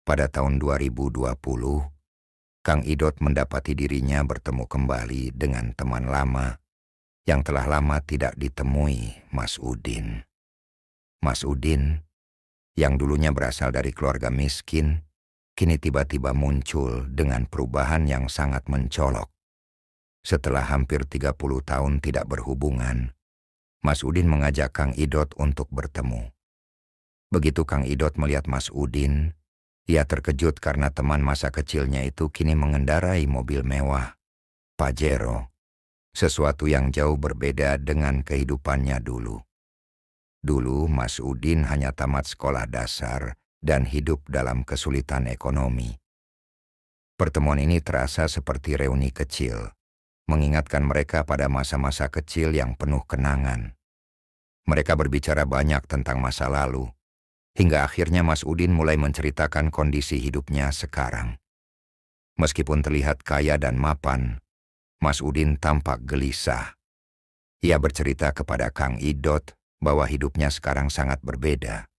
Pada tahun 2020, Kang Idot mendapati dirinya bertemu kembali dengan teman lama yang telah lama tidak ditemui, Mas Udin. Mas Udin, yang dulunya berasal dari keluarga miskin, kini tiba-tiba muncul dengan perubahan yang sangat mencolok. Setelah hampir 30 tahun tidak berhubungan, Mas Udin mengajak Kang Idot untuk bertemu. Begitu Kang Idot melihat Mas Udin, ia terkejut karena teman masa kecilnya itu kini mengendarai mobil mewah, Pajero, sesuatu yang jauh berbeda dengan kehidupannya dulu. Dulu Mas Udin hanya tamat sekolah dasar dan hidup dalam kesulitan ekonomi. Pertemuan ini terasa seperti reuni kecil, mengingatkan mereka pada masa-masa kecil yang penuh kenangan. Mereka berbicara banyak tentang masa lalu, hingga akhirnya Mas Udin mulai menceritakan kondisi hidupnya sekarang. Meskipun terlihat kaya dan mapan, Mas Udin tampak gelisah. Ia bercerita kepada Kang Idot bahwa hidupnya sekarang sangat berbeda.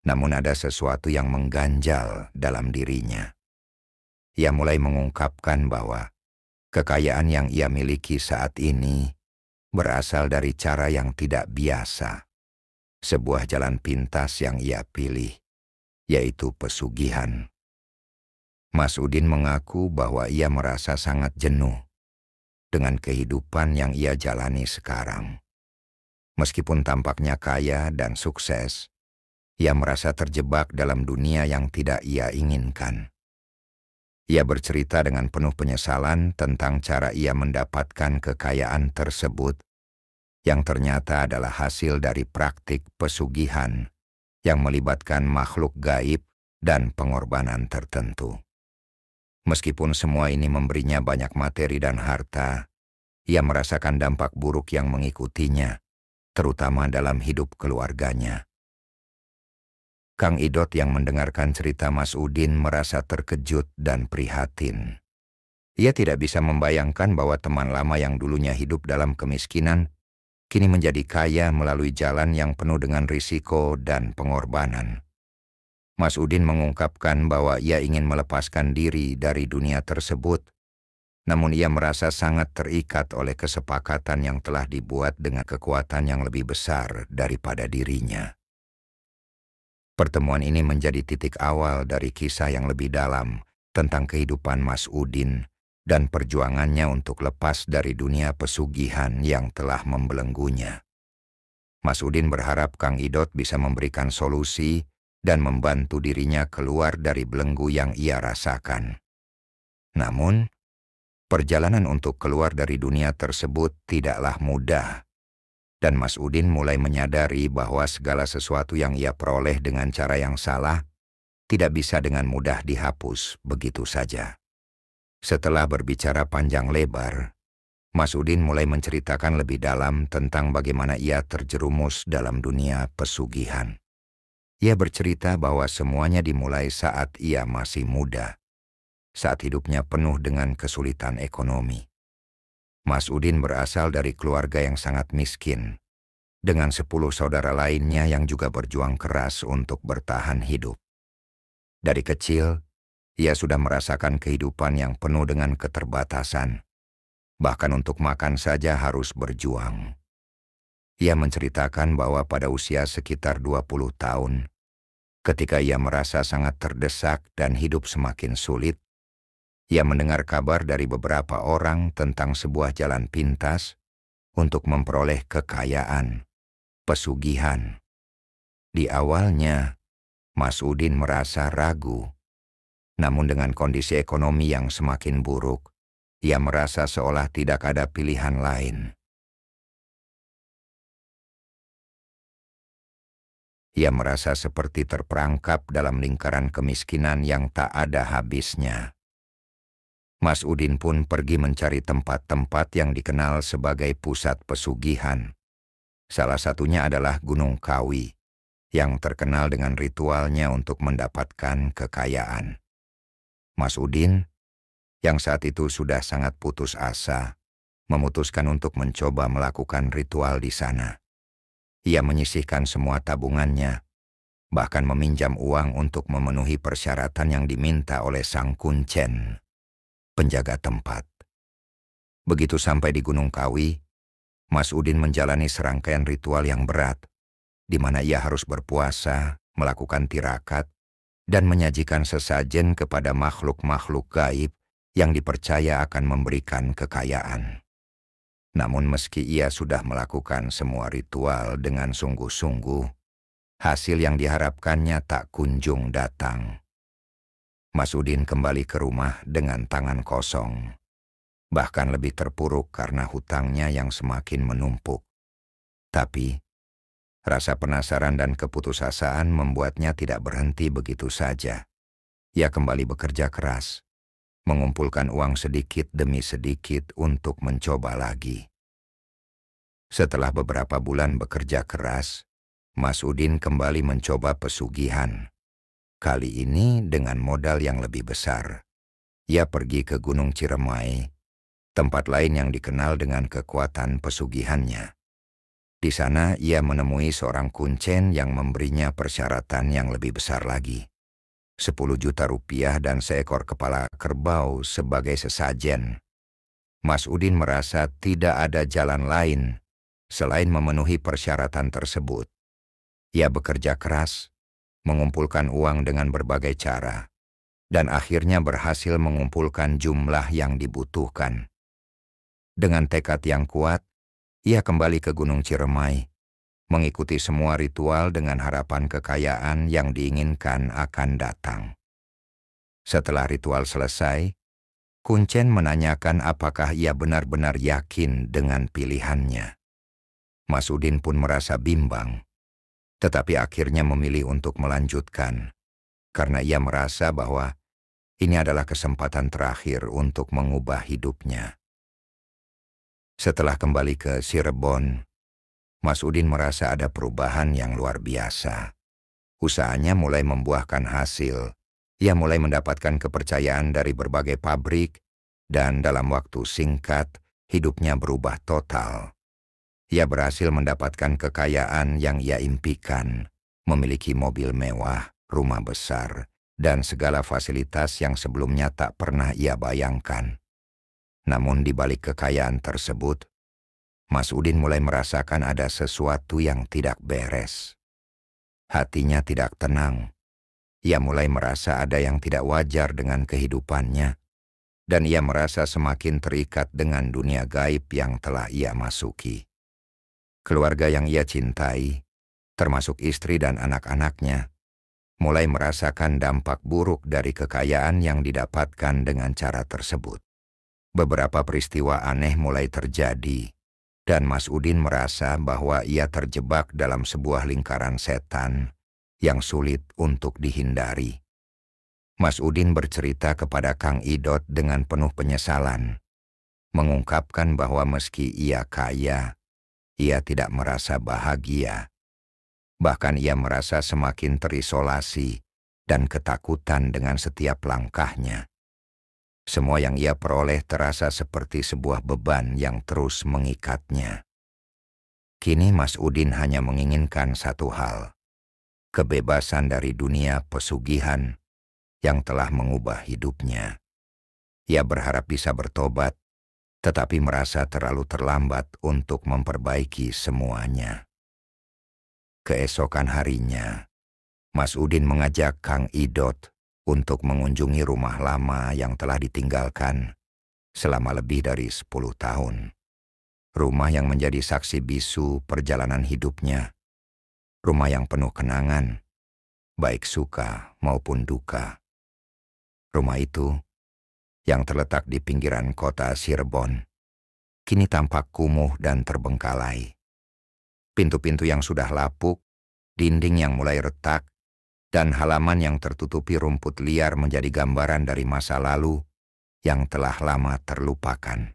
Namun ada sesuatu yang mengganjal dalam dirinya. Ia mulai mengungkapkan bahwa kekayaan yang ia miliki saat ini berasal dari cara yang tidak biasa. Sebuah jalan pintas yang ia pilih, yaitu pesugihan. Mas Udin mengaku bahwa ia merasa sangat jenuh dengan kehidupan yang ia jalani sekarang. Meskipun tampaknya kaya dan sukses, ia merasa terjebak dalam dunia yang tidak ia inginkan. Ia bercerita dengan penuh penyesalan tentang cara ia mendapatkan kekayaan tersebut, yang ternyata adalah hasil dari praktik pesugihan yang melibatkan makhluk gaib dan pengorbanan tertentu. Meskipun semua ini memberinya banyak materi dan harta, ia merasakan dampak buruk yang mengikutinya, terutama dalam hidup keluarganya. Kang Idot yang mendengarkan cerita Mas Udin merasa terkejut dan prihatin. Ia tidak bisa membayangkan bahwa teman lama yang dulunya hidup dalam kemiskinan kini menjadi kaya melalui jalan yang penuh dengan risiko dan pengorbanan. Mas Udin mengungkapkan bahwa ia ingin melepaskan diri dari dunia tersebut, namun ia merasa sangat terikat oleh kesepakatan yang telah dibuat dengan kekuatan yang lebih besar daripada dirinya. Pertemuan ini menjadi titik awal dari kisah yang lebih dalam tentang kehidupan Mas Udin dan perjuangannya untuk lepas dari dunia pesugihan yang telah membelenggunya. Mas Udin berharap Kang Idot bisa memberikan solusi dan membantu dirinya keluar dari belenggu yang ia rasakan. Namun, perjalanan untuk keluar dari dunia tersebut tidaklah mudah, dan Mas Udin mulai menyadari bahwa segala sesuatu yang ia peroleh dengan cara yang salah tidak bisa dengan mudah dihapus begitu saja. Setelah berbicara panjang lebar, Mas Udin mulai menceritakan lebih dalam tentang bagaimana ia terjerumus dalam dunia pesugihan. Ia bercerita bahwa semuanya dimulai saat ia masih muda, saat hidupnya penuh dengan kesulitan ekonomi. Mas Udin berasal dari keluarga yang sangat miskin, dengan 10 saudara lainnya yang juga berjuang keras untuk bertahan hidup. Dari kecil, ia sudah merasakan kehidupan yang penuh dengan keterbatasan. Bahkan untuk makan saja harus berjuang. Ia menceritakan bahwa pada usia sekitar 20 tahun, ketika ia merasa sangat terdesak dan hidup semakin sulit, ia mendengar kabar dari beberapa orang tentang sebuah jalan pintas untuk memperoleh kekayaan, pesugihan. Di awalnya, Mas Udin merasa ragu. Namun dengan kondisi ekonomi yang semakin buruk, ia merasa seolah tidak ada pilihan lain. Ia merasa seperti terperangkap dalam lingkaran kemiskinan yang tak ada habisnya. Mas Udin pun pergi mencari tempat-tempat yang dikenal sebagai pusat pesugihan. Salah satunya adalah Gunung Kawi, yang terkenal dengan ritualnya untuk mendapatkan kekayaan. Mas Udin, yang saat itu sudah sangat putus asa, memutuskan untuk mencoba melakukan ritual di sana. Ia menyisihkan semua tabungannya, bahkan meminjam uang untuk memenuhi persyaratan yang diminta oleh sang kuncen, penjaga tempat. Begitu sampai di Gunung Kawi, Mas Udin menjalani serangkaian ritual yang berat, di mana ia harus berpuasa, melakukan tirakat, dan menyajikan sesajen kepada makhluk-makhluk gaib yang dipercaya akan memberikan kekayaan. Namun meski ia sudah melakukan semua ritual dengan sungguh-sungguh, hasil yang diharapkannya tak kunjung datang. Mas Udin kembali ke rumah dengan tangan kosong, bahkan lebih terpuruk karena hutangnya yang semakin menumpuk. Tapi, rasa penasaran dan keputusasaan membuatnya tidak berhenti begitu saja. Ia kembali bekerja keras, mengumpulkan uang sedikit demi sedikit untuk mencoba lagi. Setelah beberapa bulan bekerja keras, Mas Udin kembali mencoba pesugihan. Kali ini dengan modal yang lebih besar. Ia pergi ke Gunung Ciremai, tempat lain yang dikenal dengan kekuatan pesugihannya. Di sana ia menemui seorang kuncen yang memberinya persyaratan yang lebih besar lagi. 10 juta rupiah dan seekor kepala kerbau sebagai sesajen. Mas Udin merasa tidak ada jalan lain selain memenuhi persyaratan tersebut. Ia bekerja keras, mengumpulkan uang dengan berbagai cara, dan akhirnya berhasil mengumpulkan jumlah yang dibutuhkan. Dengan tekad yang kuat, ia kembali ke Gunung Ciremai, mengikuti semua ritual dengan harapan kekayaan yang diinginkan akan datang. Setelah ritual selesai, kuncen menanyakan apakah ia benar-benar yakin dengan pilihannya. Mas Udin pun merasa bimbang, tetapi akhirnya memilih untuk melanjutkan, karena ia merasa bahwa ini adalah kesempatan terakhir untuk mengubah hidupnya. Setelah kembali ke Cirebon, Mas Udin merasa ada perubahan yang luar biasa. Usahanya mulai membuahkan hasil. Ia mulai mendapatkan kepercayaan dari berbagai pabrik, dan dalam waktu singkat, hidupnya berubah total. Ia berhasil mendapatkan kekayaan yang ia impikan, memiliki mobil mewah, rumah besar, dan segala fasilitas yang sebelumnya tak pernah ia bayangkan. Namun di balik kekayaan tersebut, Mas Udin mulai merasakan ada sesuatu yang tidak beres. Hatinya tidak tenang. Ia mulai merasa ada yang tidak wajar dengan kehidupannya, dan ia merasa semakin terikat dengan dunia gaib yang telah ia masuki. Keluarga yang ia cintai, termasuk istri dan anak-anaknya, mulai merasakan dampak buruk dari kekayaan yang didapatkan dengan cara tersebut. Beberapa peristiwa aneh mulai terjadi, dan Mas Udin merasa bahwa ia terjebak dalam sebuah lingkaran setan yang sulit untuk dihindari. Mas Udin bercerita kepada Kang Idot dengan penuh penyesalan, mengungkapkan bahwa meski ia kaya, ia tidak merasa bahagia. Bahkan ia merasa semakin terisolasi dan ketakutan dengan setiap langkahnya. Semua yang ia peroleh terasa seperti sebuah beban yang terus mengikatnya. Kini Mas Udin hanya menginginkan satu hal, kebebasan dari dunia pesugihan yang telah mengubah hidupnya. Ia berharap bisa bertobat, tetapi merasa terlalu terlambat untuk memperbaiki semuanya. Keesokan harinya, Mas Udin mengajak Kang Idot untuk mengunjungi rumah lama yang telah ditinggalkan selama lebih dari 10 tahun. Rumah yang menjadi saksi bisu perjalanan hidupnya. Rumah yang penuh kenangan, baik suka maupun duka. Rumah itu, yang terletak di pinggiran kota Cirebon, kini tampak kumuh dan terbengkalai. Pintu-pintu yang sudah lapuk, dinding yang mulai retak, dan halaman yang tertutupi rumput liar menjadi gambaran dari masa lalu yang telah lama terlupakan.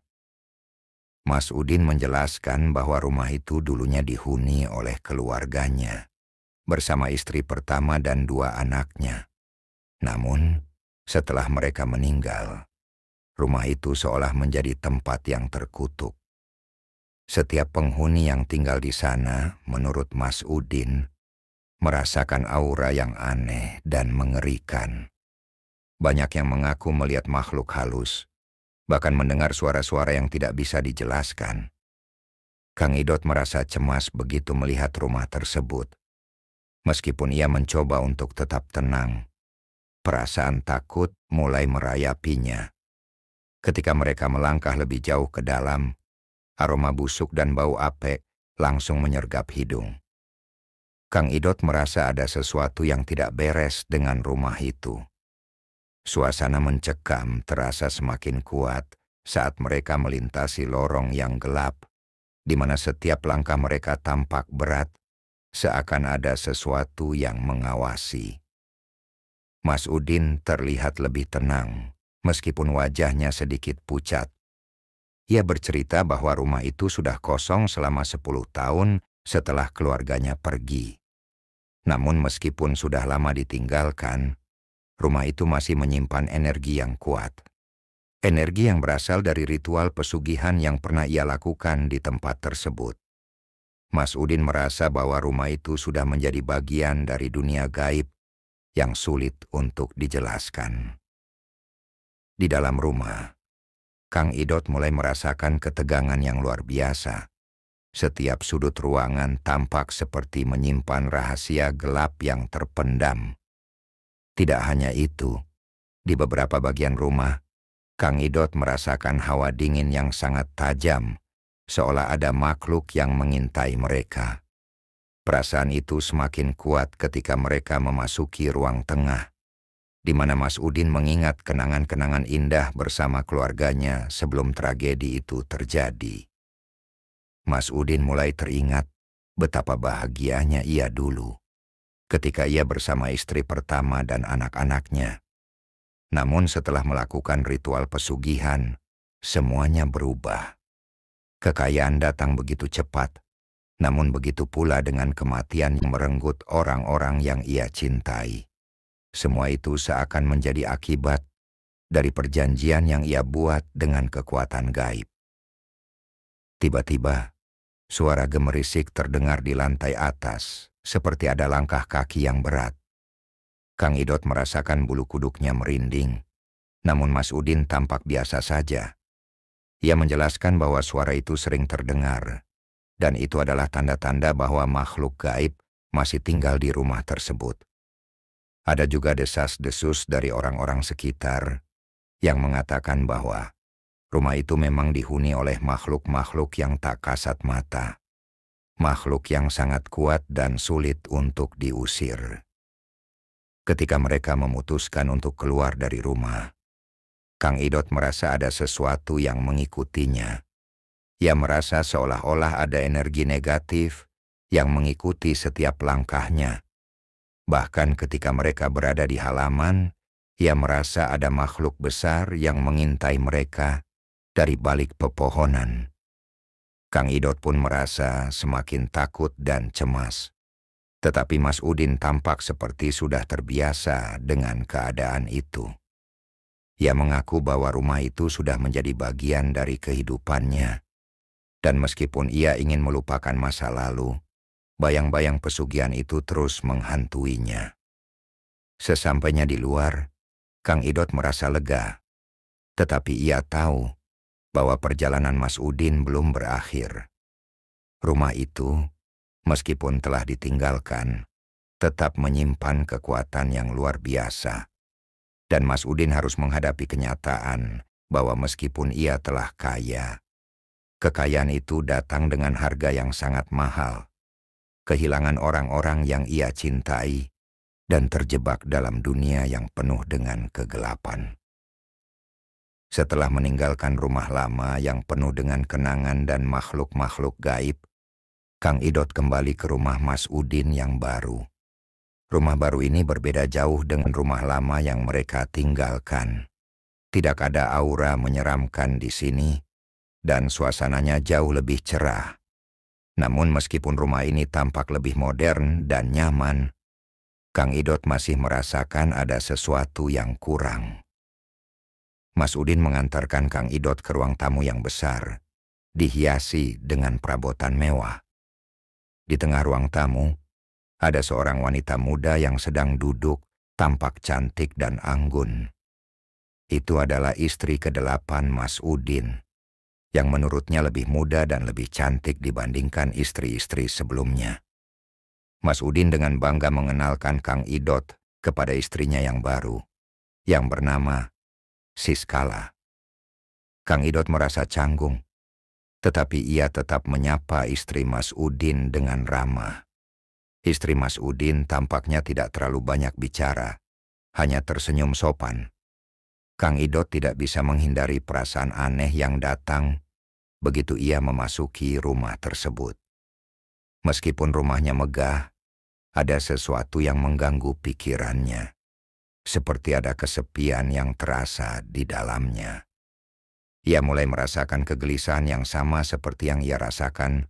Mas Udin menjelaskan bahwa rumah itu dulunya dihuni oleh keluarganya, bersama istri pertama dan 2 anaknya. Namun, setelah mereka meninggal, rumah itu seolah menjadi tempat yang terkutuk. Setiap penghuni yang tinggal di sana, menurut Mas Udin, merasakan aura yang aneh dan mengerikan. Banyak yang mengaku melihat makhluk halus, bahkan mendengar suara-suara yang tidak bisa dijelaskan. Kang Idot merasa cemas begitu melihat rumah tersebut. Meskipun ia mencoba untuk tetap tenang, perasaan takut mulai merayapinya. Ketika mereka melangkah lebih jauh ke dalam, aroma busuk dan bau apek langsung menyergap hidung. Kang Idot merasa ada sesuatu yang tidak beres dengan rumah itu. Suasana mencekam terasa semakin kuat saat mereka melintasi lorong yang gelap, di mana setiap langkah mereka tampak berat, seakan ada sesuatu yang mengawasi. Mas Udin terlihat lebih tenang, meskipun wajahnya sedikit pucat. Ia bercerita bahwa rumah itu sudah kosong selama 10 tahun setelah keluarganya pergi. Namun meskipun sudah lama ditinggalkan, rumah itu masih menyimpan energi yang kuat. Energi yang berasal dari ritual pesugihan yang pernah ia lakukan di tempat tersebut. Mas Udin merasa bahwa rumah itu sudah menjadi bagian dari dunia gaib yang sulit untuk dijelaskan. Di dalam rumah, Kang Idot mulai merasakan ketegangan yang luar biasa. Setiap sudut ruangan tampak seperti menyimpan rahasia gelap yang terpendam. Tidak hanya itu, di beberapa bagian rumah, Kang Idot merasakan hawa dingin yang sangat tajam, seolah ada makhluk yang mengintai mereka. Perasaan itu semakin kuat ketika mereka memasuki ruang tengah, di mana Mas Udin mengingat kenangan-kenangan indah bersama keluarganya sebelum tragedi itu terjadi. Mas Udin mulai teringat betapa bahagianya ia dulu, ketika ia bersama istri pertama dan anak-anaknya. Namun setelah melakukan ritual pesugihan, semuanya berubah. Kekayaan datang begitu cepat, namun begitu pula dengan kematian yang merenggut orang-orang yang ia cintai. Semua itu seakan menjadi akibat dari perjanjian yang ia buat dengan kekuatan gaib. Tiba-tiba, suara gemerisik terdengar di lantai atas, seperti ada langkah kaki yang berat. Kang Idot merasakan bulu kuduknya merinding, namun Mas Udin tampak biasa saja. Ia menjelaskan bahwa suara itu sering terdengar, dan itu adalah tanda-tanda bahwa makhluk gaib masih tinggal di rumah tersebut. Ada juga desas-desus dari orang-orang sekitar yang mengatakan bahwa rumah itu memang dihuni oleh makhluk-makhluk yang tak kasat mata. Makhluk yang sangat kuat dan sulit untuk diusir. Ketika mereka memutuskan untuk keluar dari rumah, Kang Idot merasa ada sesuatu yang mengikutinya. Ia merasa seolah-olah ada energi negatif yang mengikuti setiap langkahnya. Bahkan ketika mereka berada di halaman, ia merasa ada makhluk besar yang mengintai mereka dari balik pepohonan. Kang Idot pun merasa semakin takut dan cemas. Tetapi Mas Udin tampak seperti sudah terbiasa dengan keadaan itu. Ia mengaku bahwa rumah itu sudah menjadi bagian dari kehidupannya. Dan meskipun ia ingin melupakan masa lalu, bayang-bayang pesugihan itu terus menghantuinya. Sesampainya di luar, Kang Idot merasa lega. Tetapi ia tahu bahwa perjalanan Mas Udin belum berakhir. Rumah itu, meskipun telah ditinggalkan, tetap menyimpan kekuatan yang luar biasa. Dan Mas Udin harus menghadapi kenyataan bahwa meskipun ia telah kaya, kekayaan itu datang dengan harga yang sangat mahal. Kehilangan orang-orang yang ia cintai, dan terjebak dalam dunia yang penuh dengan kegelapan. Setelah meninggalkan rumah lama yang penuh dengan kenangan dan makhluk-makhluk gaib, Kang Idot kembali ke rumah Mas Udin yang baru. Rumah baru ini berbeda jauh dengan rumah lama yang mereka tinggalkan. Tidak ada aura menyeramkan di sini, dan suasananya jauh lebih cerah. Namun meskipun rumah ini tampak lebih modern dan nyaman, Kang Idot masih merasakan ada sesuatu yang kurang. Mas Udin mengantarkan Kang Idot ke ruang tamu yang besar, dihiasi dengan perabotan mewah. Di tengah ruang tamu, ada seorang wanita muda yang sedang duduk, tampak cantik dan anggun. Itu adalah istri ke-8 Mas Udin, yang menurutnya lebih muda dan lebih cantik dibandingkan istri-istri sebelumnya. Mas Udin dengan bangga mengenalkan Kang Idot kepada istrinya yang baru, yang bernama Siskala. Kang Idot merasa canggung, tetapi ia tetap menyapa istri Mas Udin dengan ramah. Istri Mas Udin tampaknya tidak terlalu banyak bicara, hanya tersenyum sopan. Kang Idot tidak bisa menghindari perasaan aneh yang datang begitu ia memasuki rumah tersebut. Meskipun rumahnya megah, ada sesuatu yang mengganggu pikirannya, seperti ada kesepian yang terasa di dalamnya. Ia mulai merasakan kegelisahan yang sama seperti yang ia rasakan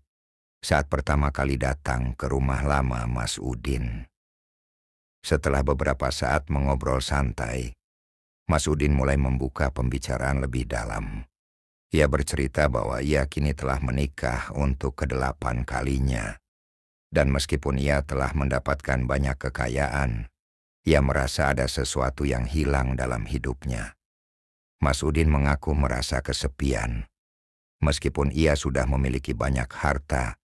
saat pertama kali datang ke rumah lama Mas Udin. Setelah beberapa saat mengobrol santai, Mas Udin mulai membuka pembicaraan lebih dalam. Ia bercerita bahwa ia kini telah menikah untuk ke-8 kalinya. Dan meskipun ia telah mendapatkan banyak kekayaan, ia merasa ada sesuatu yang hilang dalam hidupnya. Mas Udin mengaku merasa kesepian. Meskipun ia sudah memiliki banyak harta,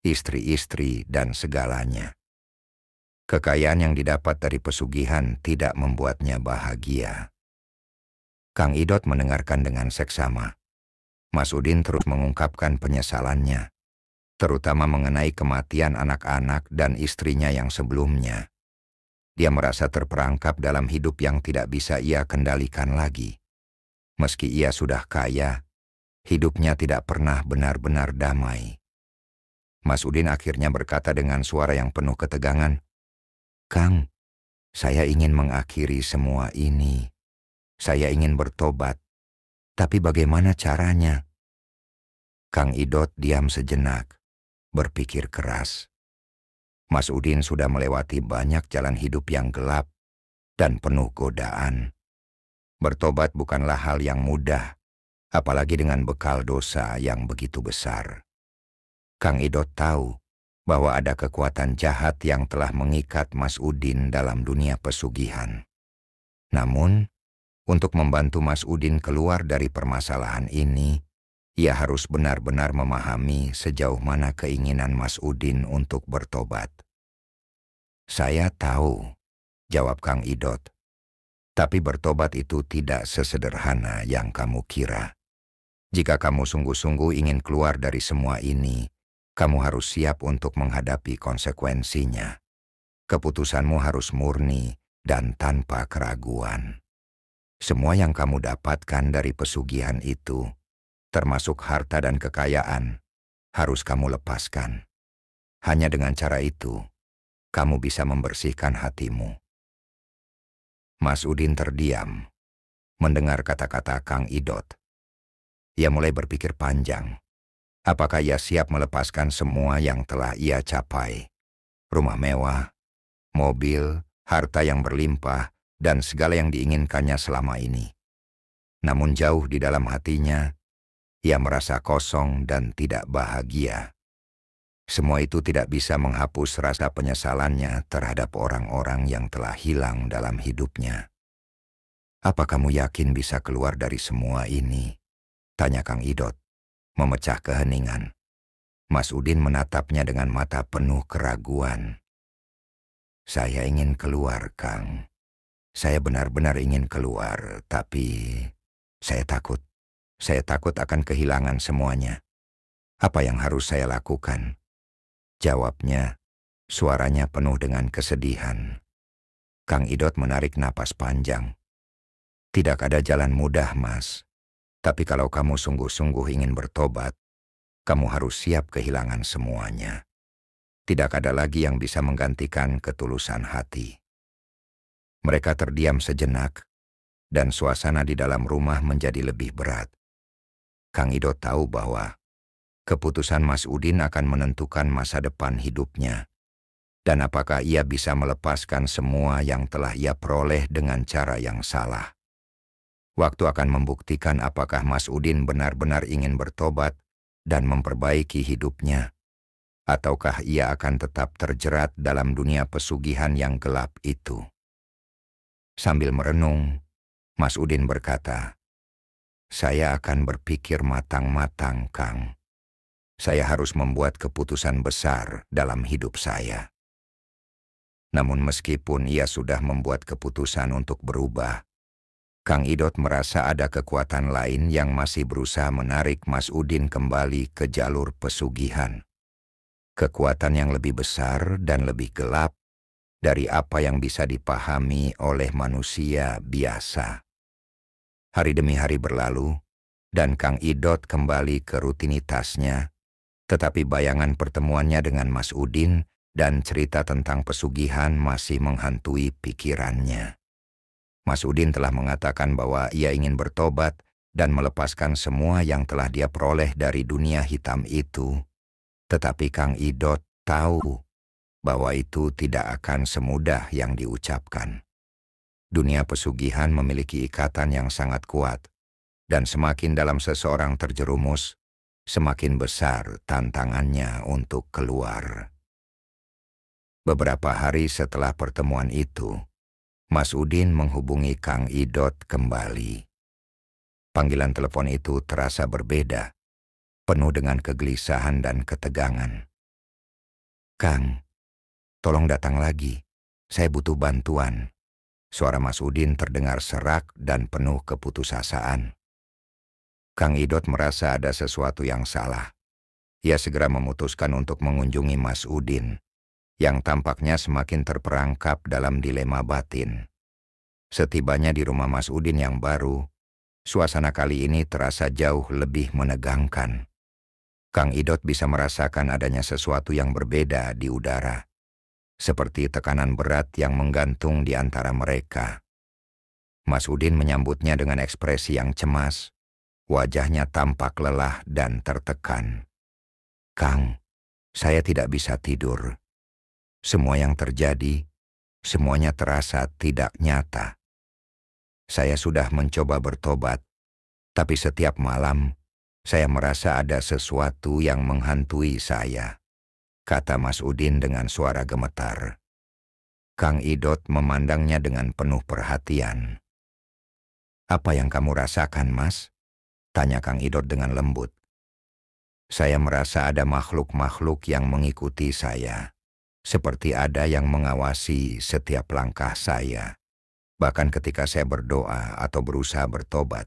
istri-istri, dan segalanya. Kekayaan yang didapat dari pesugihan tidak membuatnya bahagia. Kang Idot mendengarkan dengan seksama. Mas Udin terus mengungkapkan penyesalannya, terutama mengenai kematian anak-anak dan istrinya yang sebelumnya. Dia merasa terperangkap dalam hidup yang tidak bisa ia kendalikan lagi. Meski ia sudah kaya, hidupnya tidak pernah benar-benar damai. Mas Udin akhirnya berkata dengan suara yang penuh ketegangan, "Kang, saya ingin mengakhiri semua ini. Saya ingin bertobat. Tapi bagaimana caranya?" Kang Idot diam sejenak, berpikir keras. Mas Udin sudah melewati banyak jalan hidup yang gelap dan penuh godaan. Bertobat bukanlah hal yang mudah, apalagi dengan bekal dosa yang begitu besar. Kang Idot tahu bahwa ada kekuatan jahat yang telah mengikat Mas Udin dalam dunia pesugihan. Namun, untuk membantu Mas Udin keluar dari permasalahan ini, ia harus benar-benar memahami sejauh mana keinginan Mas Udin untuk bertobat. "Saya tahu," jawab Kang Idot. "Tapi bertobat itu tidak sesederhana yang kamu kira. Jika kamu sungguh-sungguh ingin keluar dari semua ini, kamu harus siap untuk menghadapi konsekuensinya. Keputusanmu harus murni dan tanpa keraguan. Semua yang kamu dapatkan dari pesugihan itu, termasuk harta dan kekayaan, harus kamu lepaskan. Hanya dengan cara itu, kamu bisa membersihkan hatimu." Mas Udin terdiam, mendengar kata-kata Kang Idot. Ia mulai berpikir panjang. Apakah ia siap melepaskan semua yang telah ia capai? Rumah mewah, mobil, harta yang berlimpah, dan segala yang diinginkannya selama ini. Namun jauh di dalam hatinya, ia merasa kosong dan tidak bahagia. Semua itu tidak bisa menghapus rasa penyesalannya terhadap orang-orang yang telah hilang dalam hidupnya. "Apa kamu yakin bisa keluar dari semua ini?" tanya Kang Idot, memecah keheningan. Mas Udin menatapnya dengan mata penuh keraguan. "Saya ingin keluar, Kang. Saya benar-benar ingin keluar, tapi saya takut. Saya takut akan kehilangan semuanya. Apa yang harus saya lakukan?" jawabnya, suaranya penuh dengan kesedihan. Kang Idot menarik napas panjang. "Tidak ada jalan mudah, Mas. Tapi kalau kamu sungguh-sungguh ingin bertobat, kamu harus siap kehilangan semuanya. Tidak ada lagi yang bisa menggantikan ketulusan hati." Mereka terdiam sejenak, dan suasana di dalam rumah menjadi lebih berat. Kang Idot tahu bahwa keputusan Mas Udin akan menentukan masa depan hidupnya, dan apakah ia bisa melepaskan semua yang telah ia peroleh dengan cara yang salah. Waktu akan membuktikan apakah Mas Udin benar-benar ingin bertobat dan memperbaiki hidupnya, Ataukah ia akan tetap terjerat dalam dunia pesugihan yang gelap itu? Sambil merenung, Mas Udin berkata, "Saya akan berpikir matang-matang, Kang. Saya harus membuat keputusan besar dalam hidup saya." Namun meskipun ia sudah membuat keputusan untuk berubah, Kang Idot merasa ada kekuatan lain yang masih berusaha menarik Mas Udin kembali ke jalur pesugihan. Kekuatan yang lebih besar dan lebih gelap dari apa yang bisa dipahami oleh manusia biasa. Hari demi hari berlalu, dan Kang Idot kembali ke rutinitasnya, tetapi bayangan pertemuannya dengan Mas Udin dan cerita tentang pesugihan masih menghantui pikirannya. Mas Udin telah mengatakan bahwa ia ingin bertobat dan melepaskan semua yang telah dia peroleh dari dunia hitam itu. Tetapi Kang Idot tahu bahwa itu tidak akan semudah yang diucapkan. Dunia pesugihan memiliki ikatan yang sangat kuat, dan semakin dalam seseorang terjerumus, semakin besar tantangannya untuk keluar. Beberapa hari setelah pertemuan itu, Mas Udin menghubungi Kang Idot kembali. Panggilan telepon itu terasa berbeda, penuh dengan kegelisahan dan ketegangan. "Kang, tolong datang lagi. Saya butuh bantuan." Suara Mas Udin terdengar serak dan penuh keputusasaan. Kang Idot merasa ada sesuatu yang salah. Ia segera memutuskan untuk mengunjungi Mas Udin, yang tampaknya semakin terperangkap dalam dilema batin. Setibanya di rumah Mas Udin yang baru, suasana kali ini terasa jauh lebih menegangkan. Kang Idot bisa merasakan adanya sesuatu yang berbeda di udara, seperti tekanan berat yang menggantung di antara mereka. Mas Udin menyambutnya dengan ekspresi yang cemas, wajahnya tampak lelah dan tertekan. "Kang, saya tidak bisa tidur. Semua yang terjadi, semuanya terasa tidak nyata. Saya sudah mencoba bertobat, tapi setiap malam saya merasa ada sesuatu yang menghantui saya," kata Mas Udin dengan suara gemetar. Kang Idot memandangnya dengan penuh perhatian. "Apa yang kamu rasakan, Mas?" tanya Kang Idot dengan lembut. "Saya merasa ada makhluk-makhluk yang mengikuti saya, seperti ada yang mengawasi setiap langkah saya. Bahkan ketika saya berdoa atau berusaha bertobat,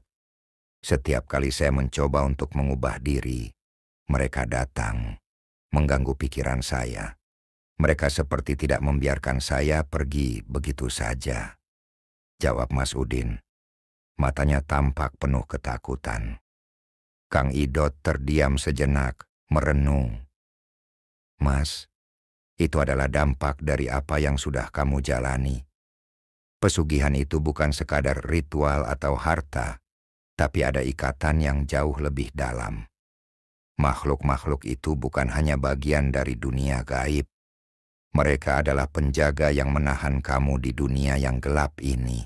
setiap kali saya mencoba untuk mengubah diri, mereka datang, mengganggu pikiran saya. Mereka seperti tidak membiarkan saya pergi begitu saja," jawab Mas Udin. Matanya tampak penuh ketakutan. Kang Idot terdiam sejenak, merenung. "Mas, itu adalah dampak dari apa yang sudah kamu jalani. Pesugihan itu bukan sekadar ritual atau harta, tapi ada ikatan yang jauh lebih dalam. Makhluk-makhluk itu bukan hanya bagian dari dunia gaib. Mereka adalah penjaga yang menahan kamu di dunia yang gelap ini.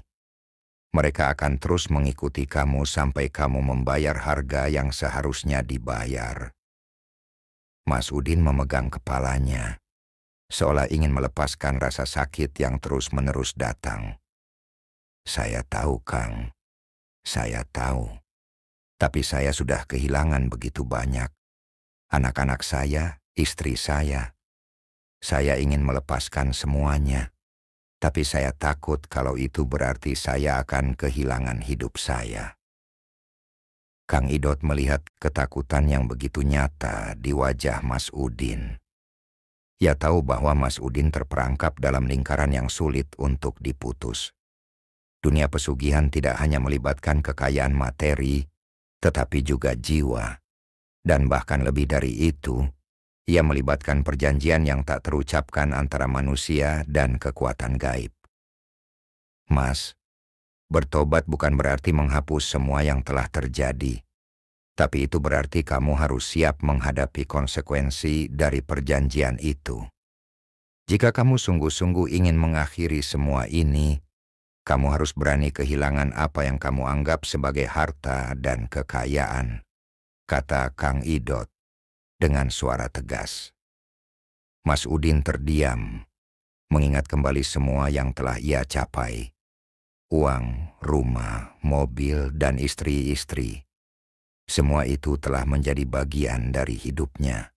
Mereka akan terus mengikuti kamu sampai kamu membayar harga yang seharusnya dibayar." Mas Udin memegang kepalanya, seolah ingin melepaskan rasa sakit yang terus-menerus datang. "Saya tahu, Kang. Saya tahu. Tapi saya sudah kehilangan begitu banyak. Anak-anak saya, istri saya. Saya ingin melepaskan semuanya. Tapi saya takut kalau itu berarti saya akan kehilangan hidup saya." Kang Idot melihat ketakutan yang begitu nyata di wajah Mas Udin. Ia tahu bahwa Mas Udin terperangkap dalam lingkaran yang sulit untuk diputus. Dunia pesugihan tidak hanya melibatkan kekayaan materi, tetapi juga jiwa. Dan bahkan lebih dari itu, ia melibatkan perjanjian yang tak terucapkan antara manusia dan kekuatan gaib. "Mas, bertobat bukan berarti menghapus semua yang telah terjadi. Tapi itu berarti kamu harus siap menghadapi konsekuensi dari perjanjian itu. Jika kamu sungguh-sungguh ingin mengakhiri semua ini, kamu harus berani kehilangan apa yang kamu anggap sebagai harta dan kekayaan," kata Kang Idot dengan suara tegas. Mas Udin terdiam, mengingat kembali semua yang telah ia capai. Uang, rumah, mobil, dan istri-istri. Semua itu telah menjadi bagian dari hidupnya.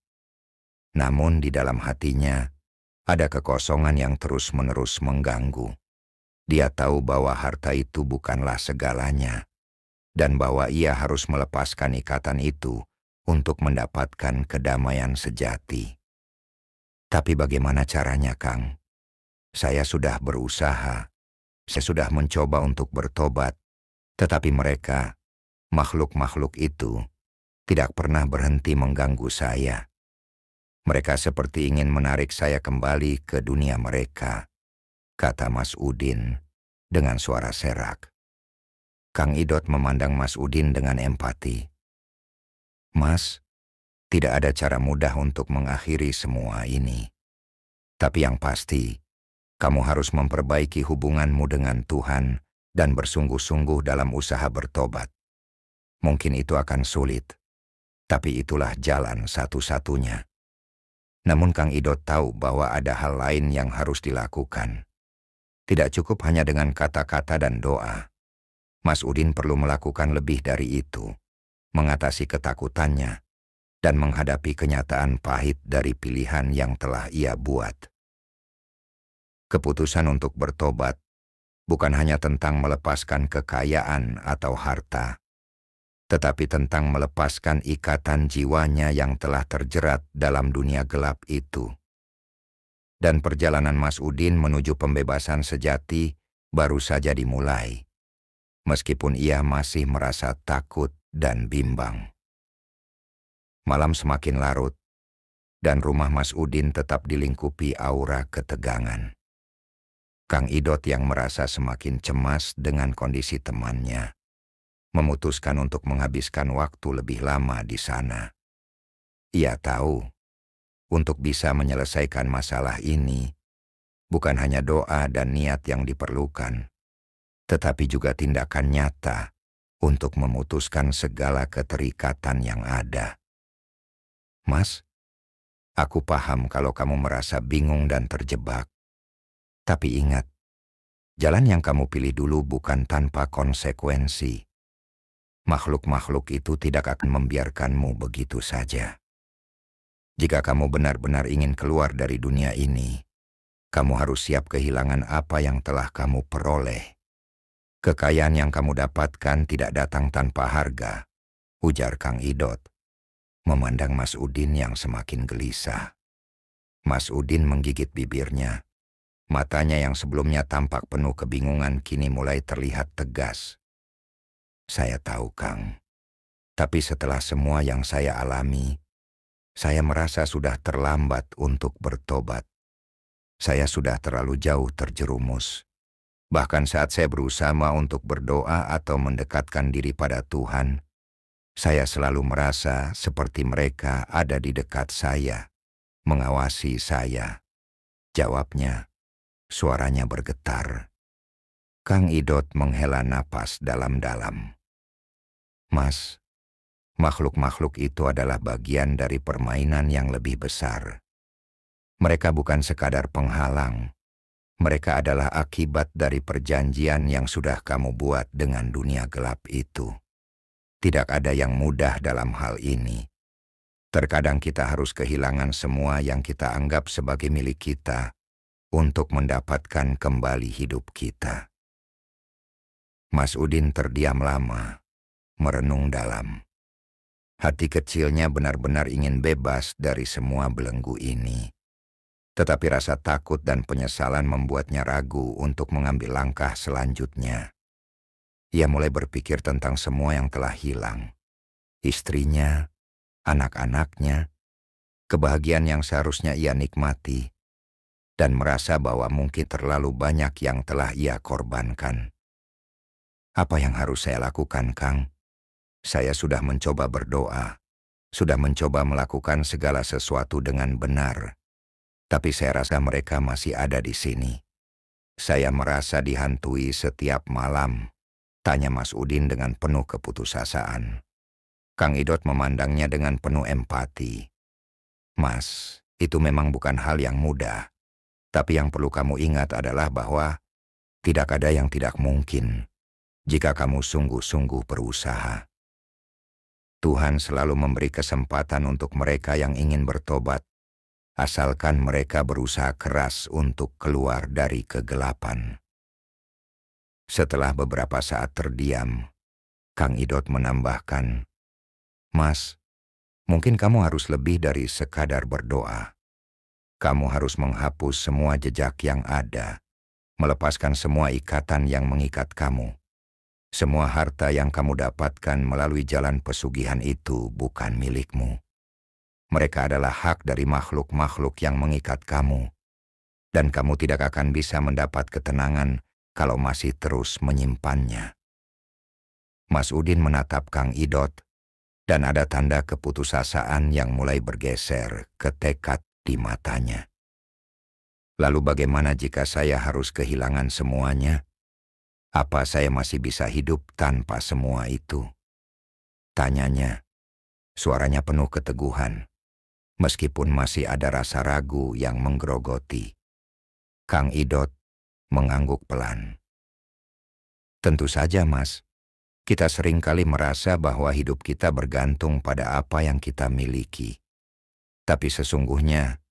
Namun di dalam hatinya, ada kekosongan yang terus-menerus mengganggu. Dia tahu bahwa harta itu bukanlah segalanya, dan bahwa ia harus melepaskan ikatan itu untuk mendapatkan kedamaian sejati. Tapi bagaimana caranya, Kang? Saya sudah berusaha, saya sudah mencoba untuk bertobat, tetapi mereka, makhluk-makhluk itu, tidak pernah berhenti mengganggu saya. Mereka seperti ingin menarik saya kembali ke dunia mereka, kata Mas Udin dengan suara serak. Kang Idot memandang Mas Udin dengan empati. Mas, tidak ada cara mudah untuk mengakhiri semua ini. Tapi yang pasti, kamu harus memperbaiki hubunganmu dengan Tuhan dan bersungguh-sungguh dalam usaha bertobat. Mungkin itu akan sulit, tapi itulah jalan satu-satunya. Namun Kang Idot tahu bahwa ada hal lain yang harus dilakukan. Tidak cukup hanya dengan kata-kata dan doa. Mas Udin perlu melakukan lebih dari itu, mengatasi ketakutannya, dan menghadapi kenyataan pahit dari pilihan yang telah ia buat. Keputusan untuk bertobat bukan hanya tentang melepaskan kekayaan atau harta, tetapi tentang melepaskan ikatan jiwanya yang telah terjerat dalam dunia gelap itu. Dan perjalanan Mas Udin menuju pembebasan sejati baru saja dimulai, meskipun ia masih merasa takut dan bimbang. Malam semakin larut, dan rumah Mas Udin tetap dilingkupi aura ketegangan. Kang Idot yang merasa semakin cemas dengan kondisi temannya, memutuskan untuk menghabiskan waktu lebih lama di sana. Ia tahu, untuk bisa menyelesaikan masalah ini, bukan hanya doa dan niat yang diperlukan, tetapi juga tindakan nyata untuk memutuskan segala keterikatan yang ada. Mas, aku paham kalau kamu merasa bingung dan terjebak. Tapi ingat, jalan yang kamu pilih dulu bukan tanpa konsekuensi. Makhluk-makhluk itu tidak akan membiarkanmu begitu saja. Jika kamu benar-benar ingin keluar dari dunia ini, kamu harus siap kehilangan apa yang telah kamu peroleh. Kekayaan yang kamu dapatkan tidak datang tanpa harga, ujar Kang Idot, memandang Mas Udin yang semakin gelisah. Mas Udin menggigit bibirnya. Matanya yang sebelumnya tampak penuh kebingungan kini mulai terlihat tegas. Saya tahu, Kang. Tapi setelah semua yang saya alami, saya merasa sudah terlambat untuk bertobat. Saya sudah terlalu jauh terjerumus. Bahkan saat saya berusaha untuk berdoa atau mendekatkan diri pada Tuhan, saya selalu merasa seperti mereka ada di dekat saya, mengawasi saya. Jawabnya, suaranya bergetar. Kang Idot menghela napas dalam-dalam. Mas, makhluk-makhluk itu adalah bagian dari permainan yang lebih besar. Mereka bukan sekadar penghalang. Mereka adalah akibat dari perjanjian yang sudah kamu buat dengan dunia gelap itu. Tidak ada yang mudah dalam hal ini. Terkadang kita harus kehilangan semua yang kita anggap sebagai milik kita untuk mendapatkan kembali hidup kita. Mas Udin terdiam lama, merenung dalam. Hati kecilnya benar-benar ingin bebas dari semua belenggu ini. Tetapi rasa takut dan penyesalan membuatnya ragu untuk mengambil langkah selanjutnya. Ia mulai berpikir tentang semua yang telah hilang. Istrinya, anak-anaknya, kebahagiaan yang seharusnya ia nikmati, dan merasa bahwa mungkin terlalu banyak yang telah ia korbankan. Apa yang harus saya lakukan, Kang? Saya sudah mencoba berdoa, sudah mencoba melakukan segala sesuatu dengan benar. Tapi saya rasa mereka masih ada di sini. Saya merasa dihantui setiap malam, tanya Mas Udin dengan penuh keputusasaan. Kang Idot memandangnya dengan penuh empati. Mas, Itu memang bukan hal yang mudah, tapi yang perlu kamu ingat adalah bahwa tidak ada yang tidak mungkin jika kamu sungguh-sungguh berusaha. Tuhan selalu memberi kesempatan untuk mereka yang ingin bertobat, asalkan mereka berusaha keras untuk keluar dari kegelapan. Setelah beberapa saat terdiam, Kang Idot menambahkan, "Mas, mungkin kamu harus lebih dari sekadar berdoa. Kamu harus menghapus semua jejak yang ada, melepaskan semua ikatan yang mengikat kamu. Semua harta yang kamu dapatkan melalui jalan pesugihan itu bukan milikmu. Mereka adalah hak dari makhluk-makhluk yang mengikat kamu, dan kamu tidak akan bisa mendapat ketenangan kalau masih terus menyimpannya." Mas Udin menatap Kang Idot, dan ada tanda keputusasaan yang mulai bergeser ke tekad di matanya. "Lalu bagaimana jika saya harus kehilangan semuanya? Apa saya masih bisa hidup tanpa semua itu?" tanyanya. Suaranya penuh keteguhan, meskipun masih ada rasa ragu yang menggerogoti. Kang Idot mengangguk pelan. "Tentu saja, Mas. Kita seringkali merasa bahwa hidup kita bergantung pada apa yang kita miliki. Tapi sesungguhnya,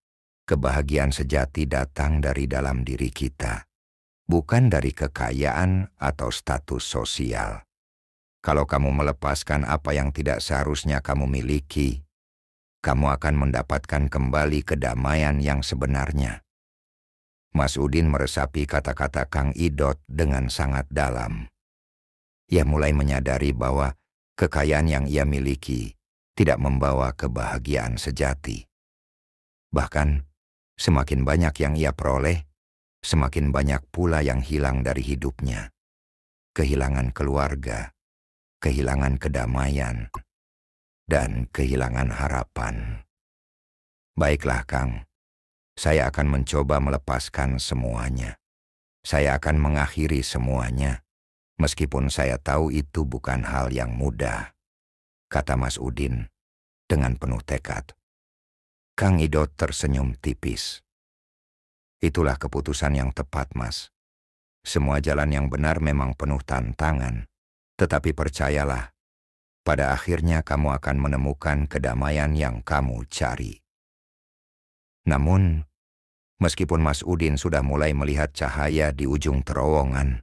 kebahagiaan sejati datang dari dalam diri kita, bukan dari kekayaan atau status sosial. Kalau kamu melepaskan apa yang tidak seharusnya kamu miliki, kamu akan mendapatkan kembali kedamaian yang sebenarnya." Mas Udin meresapi kata-kata Kang Idot dengan sangat dalam. Ia mulai menyadari bahwa kekayaan yang ia miliki tidak membawa kebahagiaan sejati. Bahkan, semakin banyak yang ia peroleh, semakin banyak pula yang hilang dari hidupnya. Kehilangan keluarga, kehilangan kedamaian, dan kehilangan harapan. "Baiklah, Kang. Saya akan mencoba melepaskan semuanya. Saya akan mengakhiri semuanya, meskipun saya tahu itu bukan hal yang mudah," kata Mas Udin dengan penuh tekad. Kang Idot tersenyum tipis. "Itulah keputusan yang tepat, Mas. Semua jalan yang benar memang penuh tantangan, tetapi percayalah, pada akhirnya kamu akan menemukan kedamaian yang kamu cari." Namun, meskipun Mas Udin sudah mulai melihat cahaya di ujung terowongan,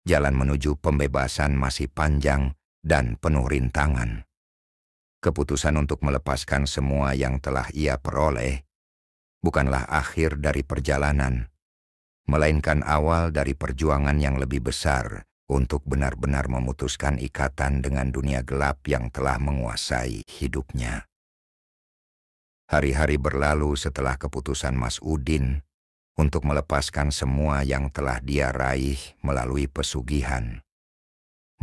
jalan menuju pembebasan masih panjang dan penuh rintangan. Keputusan untuk melepaskan semua yang telah ia peroleh bukanlah akhir dari perjalanan, melainkan awal dari perjuangan yang lebih besar untuk benar-benar memutuskan ikatan dengan dunia gelap yang telah menguasai hidupnya. Hari-hari berlalu setelah keputusan Mas Udin untuk melepaskan semua yang telah dia raih melalui pesugihan.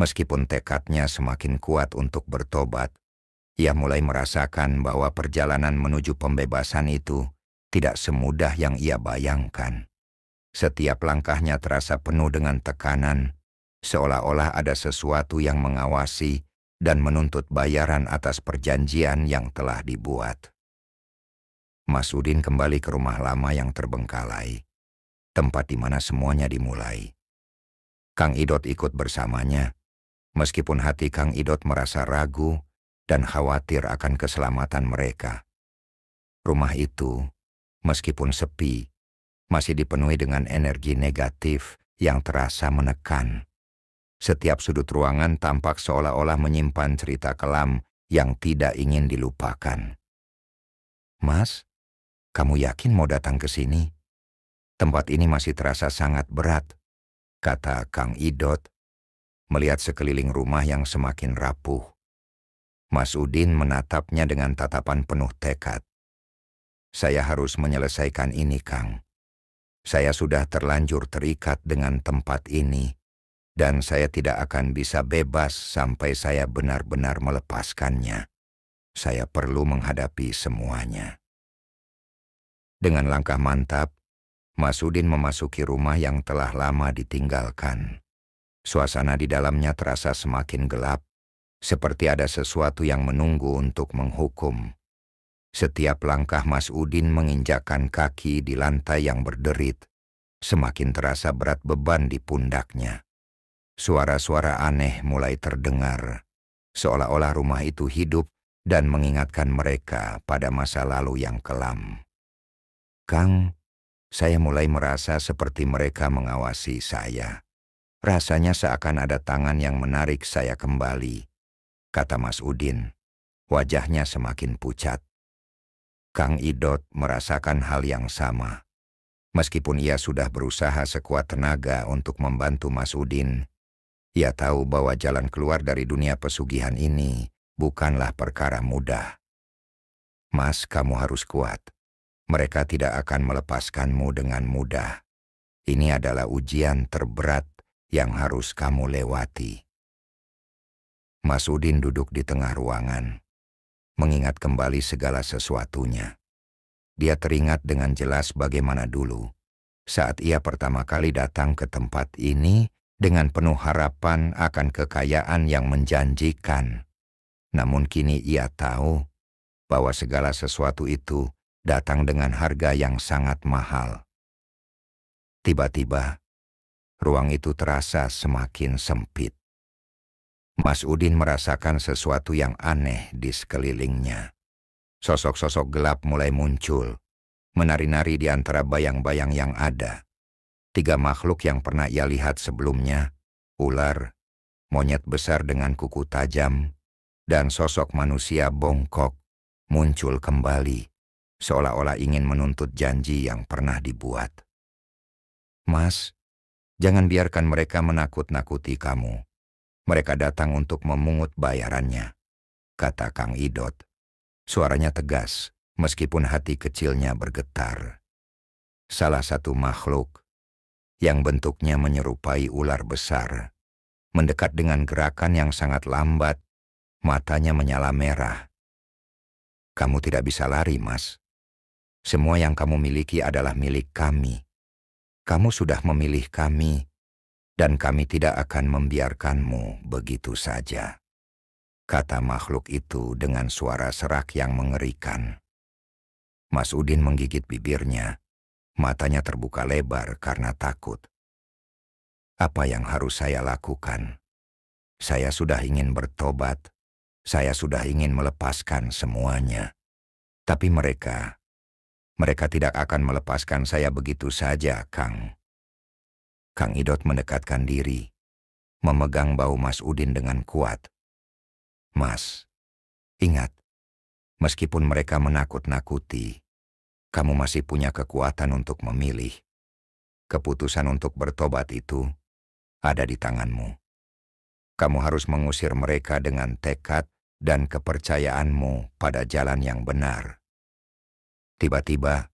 Meskipun tekadnya semakin kuat untuk bertobat, ia mulai merasakan bahwa perjalanan menuju pembebasan itu tidak semudah yang ia bayangkan. Setiap langkahnya terasa penuh dengan tekanan, seolah-olah ada sesuatu yang mengawasi dan menuntut bayaran atas perjanjian yang telah dibuat. Mas Udin kembali ke rumah lama yang terbengkalai, tempat di mana semuanya dimulai. Kang Idot ikut bersamanya, meskipun hati Kang Idot merasa ragu dan khawatir akan keselamatan mereka. Rumah itu, meskipun sepi, masih dipenuhi dengan energi negatif yang terasa menekan. Setiap sudut ruangan tampak seolah-olah menyimpan cerita kelam yang tidak ingin dilupakan. "Mas, kamu yakin mau datang ke sini? Tempat ini masih terasa sangat berat," kata Kang Idot, melihat sekeliling rumah yang semakin rapuh. Mas Udin menatapnya dengan tatapan penuh tekad. "Saya harus menyelesaikan ini, Kang. Saya sudah terlanjur terikat dengan tempat ini, dan saya tidak akan bisa bebas sampai saya benar-benar melepaskannya. Saya perlu menghadapi semuanya." Dengan langkah mantap, Mas Udin memasuki rumah yang telah lama ditinggalkan. Suasana di dalamnya terasa semakin gelap, seperti ada sesuatu yang menunggu untuk menghukum. Setiap langkah Mas Udin menginjakkan kaki di lantai yang berderit, semakin terasa berat beban di pundaknya. Suara-suara aneh mulai terdengar, seolah-olah rumah itu hidup dan mengingatkan mereka pada masa lalu yang kelam. "Kang, saya mulai merasa seperti mereka mengawasi saya. Rasanya seakan ada tangan yang menarik saya kembali," kata Mas Udin. Wajahnya semakin pucat. Kang Idot merasakan hal yang sama. Meskipun ia sudah berusaha sekuat tenaga untuk membantu Mas Udin, ia tahu bahwa jalan keluar dari dunia pesugihan ini bukanlah perkara mudah. "Mas, kamu harus kuat. Mereka tidak akan melepaskanmu dengan mudah. Ini adalah ujian terberat yang harus kamu lewati." Mas Udin duduk di tengah ruangan, mengingat kembali segala sesuatunya. Dia teringat dengan jelas bagaimana dulu, saat ia pertama kali datang ke tempat ini dengan penuh harapan akan kekayaan yang menjanjikan. Namun kini ia tahu bahwa segala sesuatu itu datang dengan harga yang sangat mahal. Tiba-tiba, ruang itu terasa semakin sempit. Mas Udin merasakan sesuatu yang aneh di sekelilingnya. Sosok-sosok gelap mulai muncul, menari-nari di antara bayang-bayang yang ada. 3 makhluk yang pernah ia lihat sebelumnya, ular, monyet besar dengan kuku tajam, dan sosok manusia bongkok, muncul kembali, seolah-olah ingin menuntut janji yang pernah dibuat. "Mas, jangan biarkan mereka menakut-nakuti kamu. Mereka datang untuk memungut bayarannya," kata Kang Idot. Suaranya tegas, meskipun hati kecilnya bergetar. Salah satu makhluk, yang bentuknya menyerupai ular besar, mendekat dengan gerakan yang sangat lambat, matanya menyala merah. "Kamu tidak bisa lari, Mas. Semua yang kamu miliki adalah milik kami. Kamu sudah memilih kami, dan kami tidak akan membiarkanmu begitu saja," kata makhluk itu dengan suara serak yang mengerikan. Mas Udin menggigit bibirnya, matanya terbuka lebar karena takut. Apa yang harus saya lakukan? Saya sudah ingin bertobat, saya sudah ingin melepaskan semuanya. Tapi mereka tidak akan melepaskan saya begitu saja, Kang. Kang Idot mendekatkan diri, memegang bahu Mas Udin dengan kuat. "Mas, ingat, meskipun mereka menakut-nakuti, kamu masih punya kekuatan untuk memilih. Keputusan untuk bertobat itu ada di tanganmu. Kamu harus mengusir mereka dengan tekad dan kepercayaanmu pada jalan yang benar." Tiba-tiba,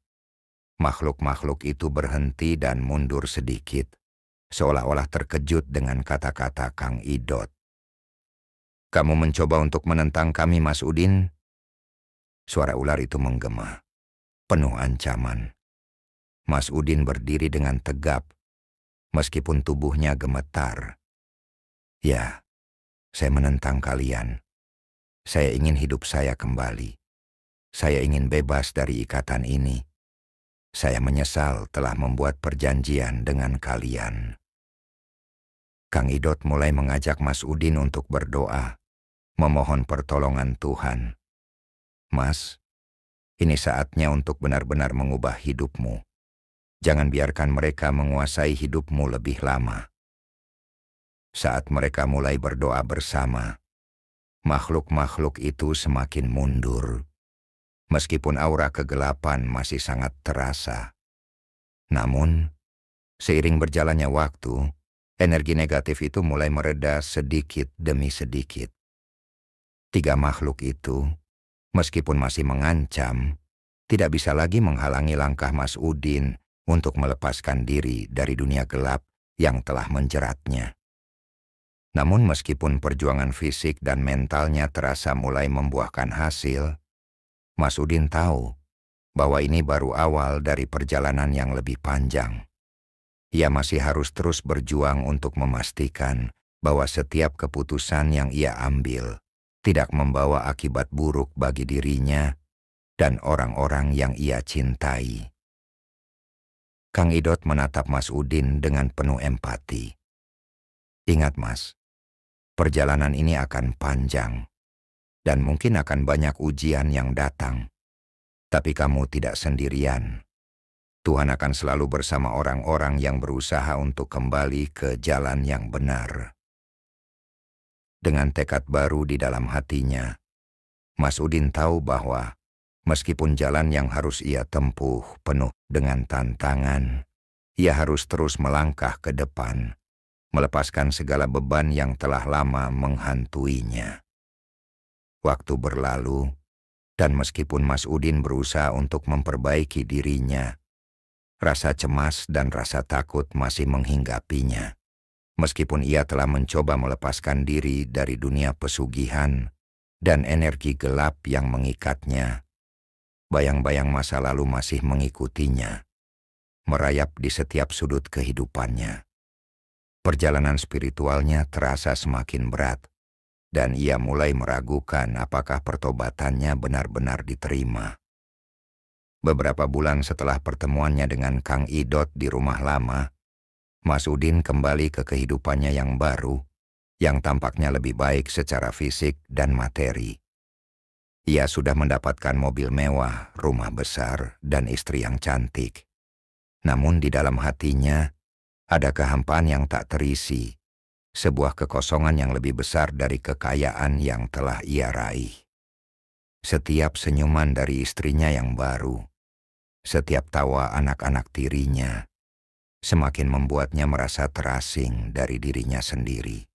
makhluk-makhluk itu berhenti dan mundur sedikit, seolah-olah terkejut dengan kata-kata Kang Idot. "Kamu mencoba untuk menentang kami, Mas Udin?" Suara ular itu menggema, penuh ancaman. Mas Udin berdiri dengan tegap, meskipun tubuhnya gemetar. "Ya, saya menentang kalian. Saya ingin hidup saya kembali. Saya ingin bebas dari ikatan ini. Saya menyesal telah membuat perjanjian dengan kalian." Kang Idot mulai mengajak Mas Udin untuk berdoa, memohon pertolongan Tuhan. "Mas, ini saatnya untuk benar-benar mengubah hidupmu. Jangan biarkan mereka menguasai hidupmu lebih lama." Saat mereka mulai berdoa bersama, makhluk-makhluk itu semakin mundur. Meskipun aura kegelapan masih sangat terasa. Namun, seiring berjalannya waktu, energi negatif itu mulai mereda sedikit demi sedikit. 3 makhluk itu, meskipun masih mengancam, tidak bisa lagi menghalangi langkah Mas Udin untuk melepaskan diri dari dunia gelap yang telah menjeratnya. Namun meskipun perjuangan fisik dan mentalnya terasa mulai membuahkan hasil, Mas Udin tahu bahwa ini baru awal dari perjalanan yang lebih panjang. Ia masih harus terus berjuang untuk memastikan bahwa setiap keputusan yang ia ambil tidak membawa akibat buruk bagi dirinya dan orang-orang yang ia cintai. Kang Idot menatap Mas Udin dengan penuh empati. Ingat Mas, perjalanan ini akan panjang, dan mungkin akan banyak ujian yang datang. Tapi kamu tidak sendirian. Tuhan akan selalu bersama orang-orang yang berusaha untuk kembali ke jalan yang benar. Dengan tekad baru di dalam hatinya, Mas Udin tahu bahwa meskipun jalan yang harus ia tempuh penuh dengan tantangan, ia harus terus melangkah ke depan, melepaskan segala beban yang telah lama menghantuinya. Waktu berlalu, dan meskipun Mas Udin berusaha untuk memperbaiki dirinya, rasa cemas dan rasa takut masih menghinggapinya. Meskipun ia telah mencoba melepaskan diri dari dunia pesugihan dan energi gelap yang mengikatnya, bayang-bayang masa lalu masih mengikutinya, merayap di setiap sudut kehidupannya. Perjalanan spiritualnya terasa semakin berat, dan ia mulai meragukan apakah pertobatannya benar-benar diterima. Beberapa bulan setelah pertemuannya dengan Kang Idot di rumah lama, Mas Udin kembali ke kehidupannya yang baru, yang tampaknya lebih baik secara fisik dan materi. Ia sudah mendapatkan mobil mewah, rumah besar, dan istri yang cantik. Namun di dalam hatinya, ada kehampaan yang tak terisi, sebuah kekosongan yang lebih besar dari kekayaan yang telah ia raih. Setiap senyuman dari istrinya yang baru, setiap tawa anak-anak tirinya, semakin membuatnya merasa terasing dari dirinya sendiri.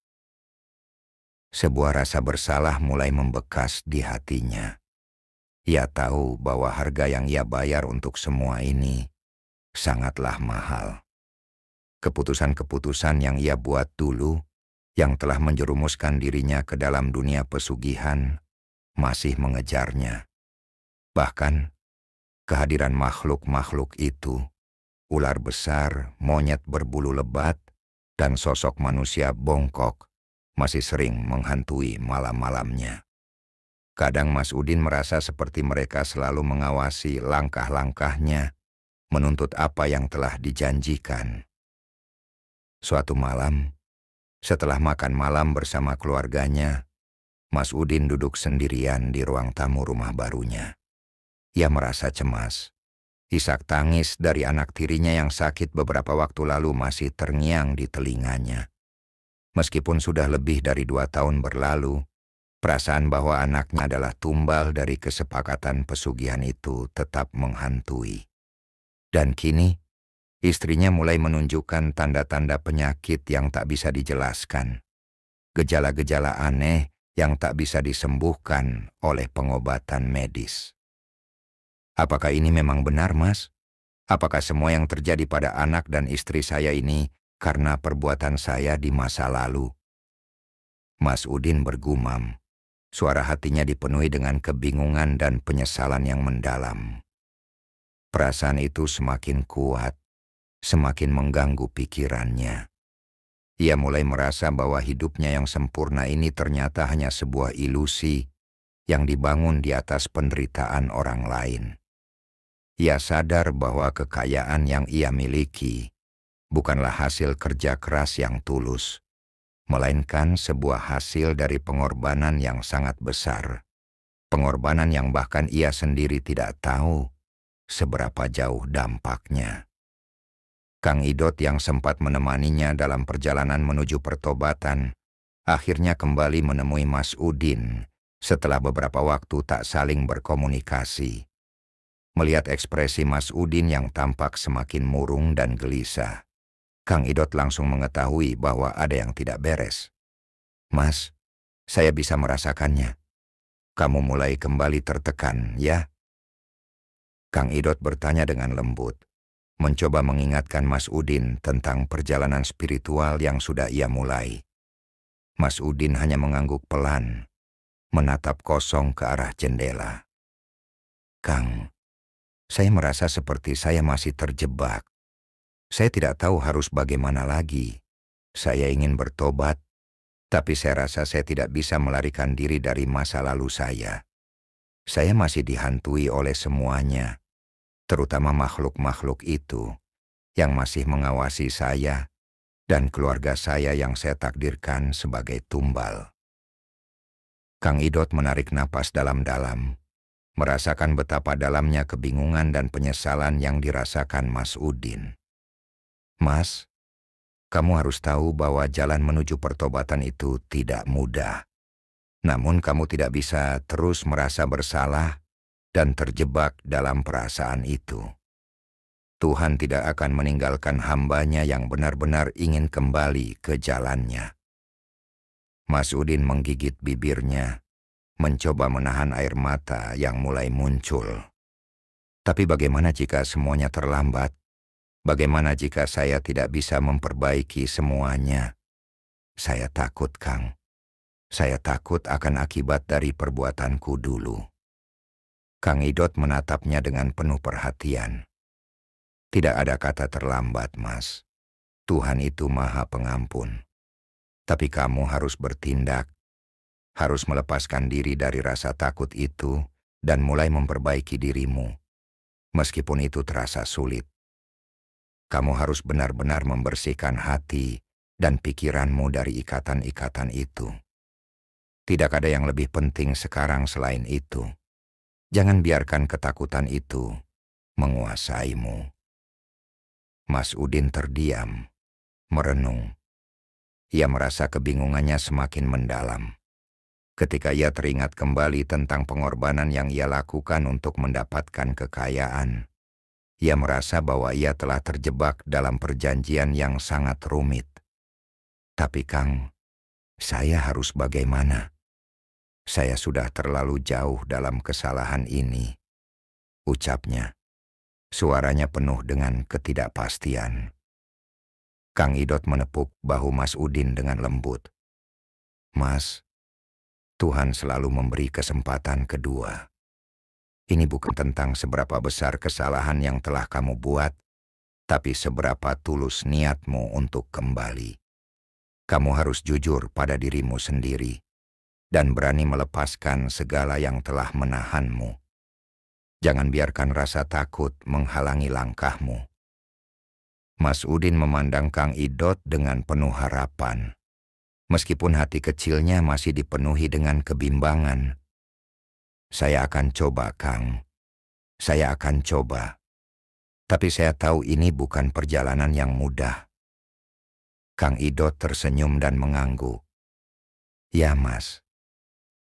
Sebuah rasa bersalah mulai membekas di hatinya. Ia tahu bahwa harga yang ia bayar untuk semua ini sangatlah mahal. Keputusan-keputusan yang ia buat dulu, yang telah menjerumuskan dirinya ke dalam dunia pesugihan, masih mengejarnya. Bahkan, kehadiran makhluk-makhluk itu, ular besar, monyet berbulu lebat, dan sosok manusia bongkok, masih sering menghantui malam-malamnya. Kadang Mas Udin merasa seperti mereka selalu mengawasi langkah-langkahnya, menuntut apa yang telah dijanjikan. Suatu malam, setelah makan malam bersama keluarganya, Mas Udin duduk sendirian di ruang tamu rumah barunya. Ia merasa cemas. Isak tangis dari anak tirinya yang sakit beberapa waktu lalu masih terngiang di telinganya. Meskipun sudah lebih dari 2 tahun berlalu, perasaan bahwa anaknya adalah tumbal dari kesepakatan pesugihan itu tetap menghantui. Dan kini, istrinya mulai menunjukkan tanda-tanda penyakit yang tak bisa dijelaskan. Gejala-gejala aneh yang tak bisa disembuhkan oleh pengobatan medis. Apakah ini memang benar, Mas? Apakah semua yang terjadi pada anak dan istri saya ini karena perbuatan saya di masa lalu? Mas Udin bergumam. Suara hatinya dipenuhi dengan kebingungan dan penyesalan yang mendalam. Perasaan itu semakin kuat, semakin mengganggu pikirannya. Ia mulai merasa bahwa hidupnya yang sempurna ini ternyata hanya sebuah ilusi yang dibangun di atas penderitaan orang lain. Ia sadar bahwa kekayaan yang ia miliki bukanlah hasil kerja keras yang tulus, melainkan sebuah hasil dari pengorbanan yang sangat besar. Pengorbanan yang bahkan ia sendiri tidak tahu seberapa jauh dampaknya. Kang Idot yang sempat menemaninya dalam perjalanan menuju pertobatan, akhirnya kembali menemui Mas Udin setelah beberapa waktu tak saling berkomunikasi. Melihat ekspresi Mas Udin yang tampak semakin murung dan gelisah, Kang Idot langsung mengetahui bahwa ada yang tidak beres. "Mas, saya bisa merasakannya. Kamu mulai kembali tertekan, ya?" Kang Idot bertanya dengan lembut, mencoba mengingatkan Mas Udin tentang perjalanan spiritual yang sudah ia mulai. Mas Udin hanya mengangguk pelan, menatap kosong ke arah jendela. "Kang, saya merasa seperti saya masih terjebak. Saya tidak tahu harus bagaimana lagi. Saya ingin bertobat, tapi saya rasa saya tidak bisa melarikan diri dari masa lalu saya. Saya masih dihantui oleh semuanya, terutama makhluk-makhluk itu yang masih mengawasi saya dan keluarga saya yang saya takdirkan sebagai tumbal. Kang Idot menarik napas dalam-dalam, merasakan betapa dalamnya kebingungan dan penyesalan yang dirasakan Mas Udin. Mas, kamu harus tahu bahwa jalan menuju pertobatan itu tidak mudah. Namun kamu tidak bisa terus merasa bersalah dan terjebak dalam perasaan itu. Tuhan tidak akan meninggalkan hamba-Nya yang benar-benar ingin kembali ke jalannya. Mas Udin menggigit bibirnya, mencoba menahan air mata yang mulai muncul. Tapi bagaimana jika semuanya terlambat? Bagaimana jika saya tidak bisa memperbaiki semuanya? Saya takut, Kang. Saya takut akan akibat dari perbuatanku dulu. Kang Idot menatapnya dengan penuh perhatian. Tidak ada kata terlambat, Mas. Tuhan itu Maha Pengampun. Tapi kamu harus bertindak, harus melepaskan diri dari rasa takut itu dan mulai memperbaiki dirimu. Meskipun itu terasa sulit. Kamu harus benar-benar membersihkan hati dan pikiranmu dari ikatan-ikatan itu. Tidak ada yang lebih penting sekarang selain itu. Jangan biarkan ketakutan itu menguasaimu. Mas Udin terdiam, merenung. Ia merasa kebingungannya semakin mendalam. Ketika ia teringat kembali tentang pengorbanan yang ia lakukan untuk mendapatkan kekayaan, ia merasa bahwa ia telah terjebak dalam perjanjian yang sangat rumit. Tapi Kang, saya harus bagaimana? Saya sudah terlalu jauh dalam kesalahan ini, ucapnya. Suaranya penuh dengan ketidakpastian. Kang Idot menepuk bahu Mas Udin dengan lembut. Mas, Tuhan selalu memberi kesempatan kedua. Ini bukan tentang seberapa besar kesalahan yang telah kamu buat, tapi seberapa tulus niatmu untuk kembali. Kamu harus jujur pada dirimu sendiri dan berani melepaskan segala yang telah menahanmu. Jangan biarkan rasa takut menghalangi langkahmu. Mas Udin memandang Kang Idot dengan penuh harapan. Meskipun hati kecilnya masih dipenuhi dengan kebimbangan. Saya akan coba, Kang. Saya akan coba. Tapi saya tahu ini bukan perjalanan yang mudah. Kang Idot tersenyum dan mengangguk. Ya, Mas.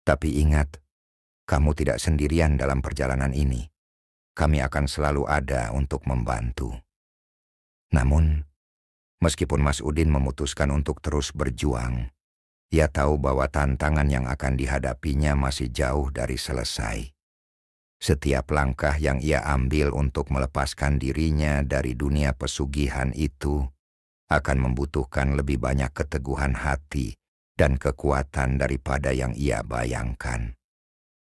Tapi ingat, kamu tidak sendirian dalam perjalanan ini. Kami akan selalu ada untuk membantu. Namun, meskipun Mas Udin memutuskan untuk terus berjuang, ia tahu bahwa tantangan yang akan dihadapinya masih jauh dari selesai. Setiap langkah yang ia ambil untuk melepaskan dirinya dari dunia pesugihan itu akan membutuhkan lebih banyak keteguhan hati dan kekuatan daripada yang ia bayangkan.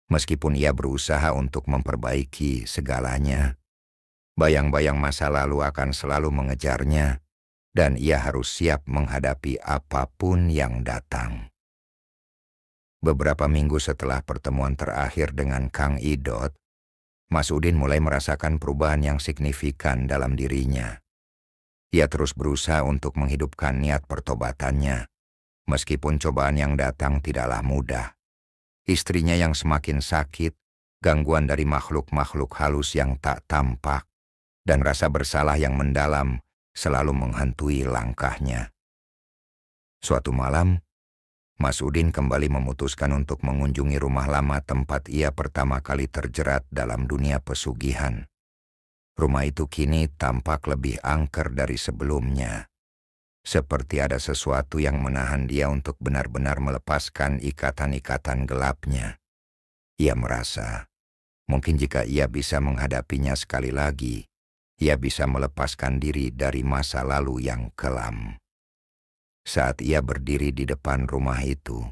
Meskipun ia berusaha untuk memperbaiki segalanya, bayang-bayang masa lalu akan selalu mengejarnya, dan ia harus siap menghadapi apapun yang datang. Beberapa minggu setelah pertemuan terakhir dengan Kang Idot, Mas Udin mulai merasakan perubahan yang signifikan dalam dirinya. Ia terus berusaha untuk menghidupkan niat pertobatannya, meskipun cobaan yang datang tidaklah mudah. Istrinya yang semakin sakit, gangguan dari makhluk-makhluk halus yang tak tampak, dan rasa bersalah yang mendalam selalu menghantui langkahnya. Suatu malam, Mas Udin kembali memutuskan untuk mengunjungi rumah lama tempat ia pertama kali terjerat dalam dunia pesugihan. Rumah itu kini tampak lebih angker dari sebelumnya. Seperti ada sesuatu yang menahan dia untuk benar-benar melepaskan ikatan-ikatan gelapnya. Ia merasa, mungkin jika ia bisa menghadapinya sekali lagi, ia bisa melepaskan diri dari masa lalu yang kelam. Saat ia berdiri di depan rumah itu,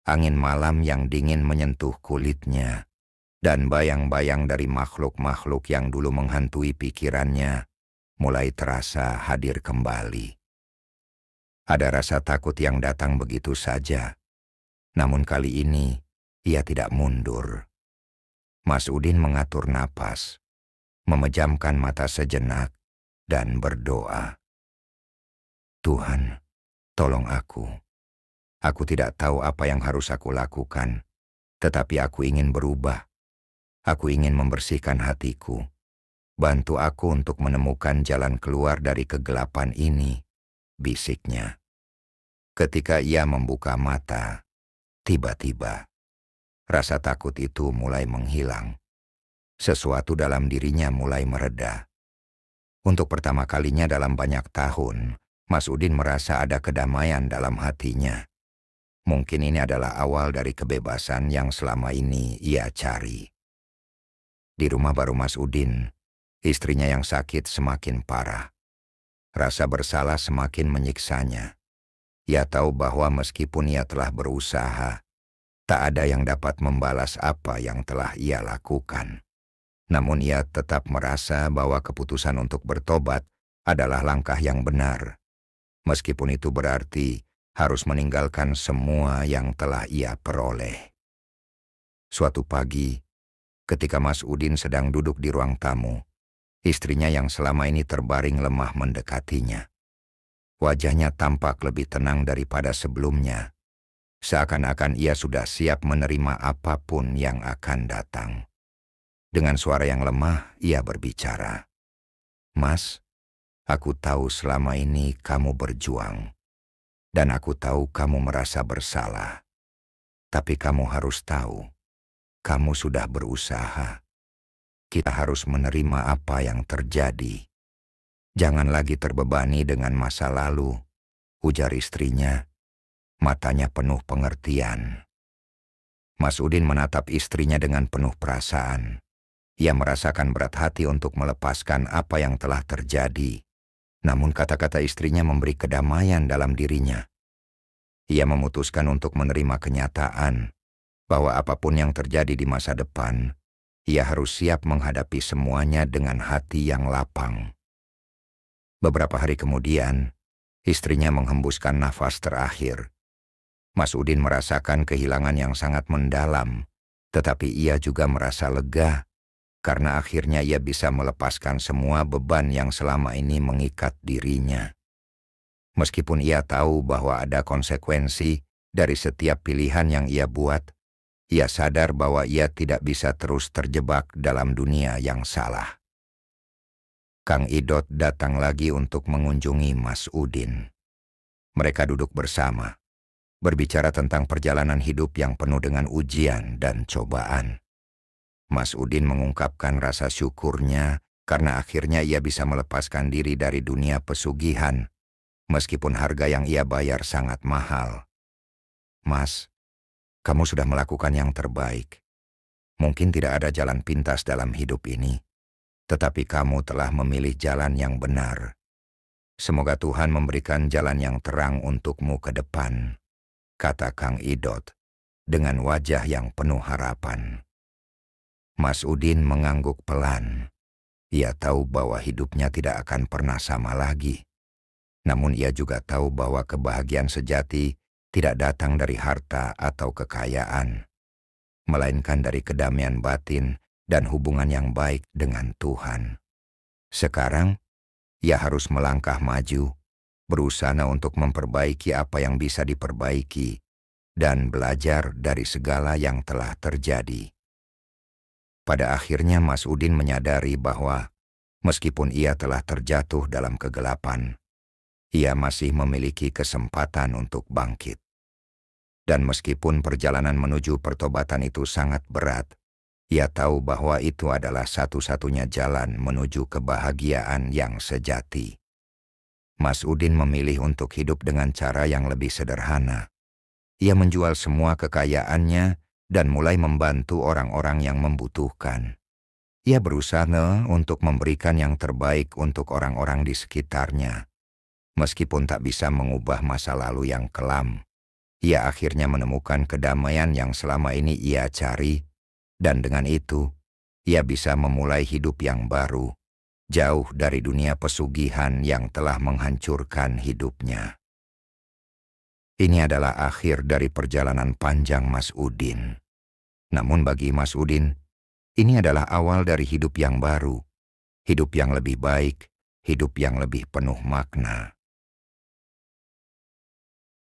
angin malam yang dingin menyentuh kulitnya, dan bayang-bayang dari makhluk-makhluk yang dulu menghantui pikirannya mulai terasa hadir kembali. Ada rasa takut yang datang begitu saja, namun kali ini ia tidak mundur. Mas Udin mengatur napas, memejamkan mata sejenak, dan berdoa. Tuhan, tolong aku. Aku tidak tahu apa yang harus aku lakukan, tetapi aku ingin berubah. Aku ingin membersihkan hatiku. Bantu aku untuk menemukan jalan keluar dari kegelapan ini, bisiknya. Ketika ia membuka mata, tiba-tiba rasa takut itu mulai menghilang. Sesuatu dalam dirinya mulai mereda. Untuk pertama kalinya dalam banyak tahun, Mas Udin merasa ada kedamaian dalam hatinya. Mungkin ini adalah awal dari kebebasan yang selama ini ia cari. Di rumah baru Mas Udin, istrinya yang sakit semakin parah. Rasa bersalah semakin menyiksanya. Ia tahu bahwa meskipun ia telah berusaha, tak ada yang dapat membalas apa yang telah ia lakukan. Namun ia tetap merasa bahwa keputusan untuk bertobat adalah langkah yang benar. Meskipun itu berarti harus meninggalkan semua yang telah ia peroleh. Suatu pagi, ketika Mas Udin sedang duduk di ruang tamu, istrinya yang selama ini terbaring lemah mendekatinya. Wajahnya tampak lebih tenang daripada sebelumnya, seakan-akan ia sudah siap menerima apapun yang akan datang. Dengan suara yang lemah, ia berbicara. Mas, aku tahu selama ini kamu berjuang, dan aku tahu kamu merasa bersalah. Tapi kamu harus tahu, kamu sudah berusaha. Kita harus menerima apa yang terjadi. Jangan lagi terbebani dengan masa lalu, ujar istrinya. Matanya penuh pengertian. Mas Udin menatap istrinya dengan penuh perasaan. Ia merasakan berat hati untuk melepaskan apa yang telah terjadi. Namun kata-kata istrinya memberi kedamaian dalam dirinya. Ia memutuskan untuk menerima kenyataan bahwa apapun yang terjadi di masa depan, ia harus siap menghadapi semuanya dengan hati yang lapang. Beberapa hari kemudian, istrinya menghembuskan nafas terakhir. Mas Udin merasakan kehilangan yang sangat mendalam, tetapi ia juga merasa lega karena akhirnya ia bisa melepaskan semua beban yang selama ini mengikat dirinya. Meskipun ia tahu bahwa ada konsekuensi dari setiap pilihan yang ia buat, ia sadar bahwa ia tidak bisa terus terjebak dalam dunia yang salah. Kang Idot datang lagi untuk mengunjungi Mas Udin. Mereka duduk bersama, berbicara tentang perjalanan hidup yang penuh dengan ujian dan cobaan. Mas Udin mengungkapkan rasa syukurnya karena akhirnya ia bisa melepaskan diri dari dunia pesugihan, meskipun harga yang ia bayar sangat mahal. Mas, kamu sudah melakukan yang terbaik. Mungkin tidak ada jalan pintas dalam hidup ini, tetapi kamu telah memilih jalan yang benar. Semoga Tuhan memberikan jalan yang terang untukmu ke depan, kata Kang Idot dengan wajah yang penuh harapan. Mas Udin mengangguk pelan. Ia tahu bahwa hidupnya tidak akan pernah sama lagi. Namun ia juga tahu bahwa kebahagiaan sejati tidak datang dari harta atau kekayaan, melainkan dari kedamaian batin dan hubungan yang baik dengan Tuhan. Sekarang, ia harus melangkah maju, berusaha untuk memperbaiki apa yang bisa diperbaiki, dan belajar dari segala yang telah terjadi. Pada akhirnya Mas Udin menyadari bahwa meskipun ia telah terjatuh dalam kegelapan, ia masih memiliki kesempatan untuk bangkit. Dan meskipun perjalanan menuju pertobatan itu sangat berat, ia tahu bahwa itu adalah satu-satunya jalan menuju kebahagiaan yang sejati. Mas Udin memilih untuk hidup dengan cara yang lebih sederhana. Ia menjual semua kekayaannya dan mulai membantu orang-orang yang membutuhkan. Ia berusaha untuk memberikan yang terbaik untuk orang-orang di sekitarnya. Meskipun tak bisa mengubah masa lalu yang kelam, ia akhirnya menemukan kedamaian yang selama ini ia cari, dan dengan itu, ia bisa memulai hidup yang baru, jauh dari dunia pesugihan yang telah menghancurkan hidupnya. Ini adalah akhir dari perjalanan panjang Mas Udin. Namun bagi Mas Udin, Ini adalah awal dari hidup yang baru, hidup yang lebih baik, hidup yang lebih penuh makna.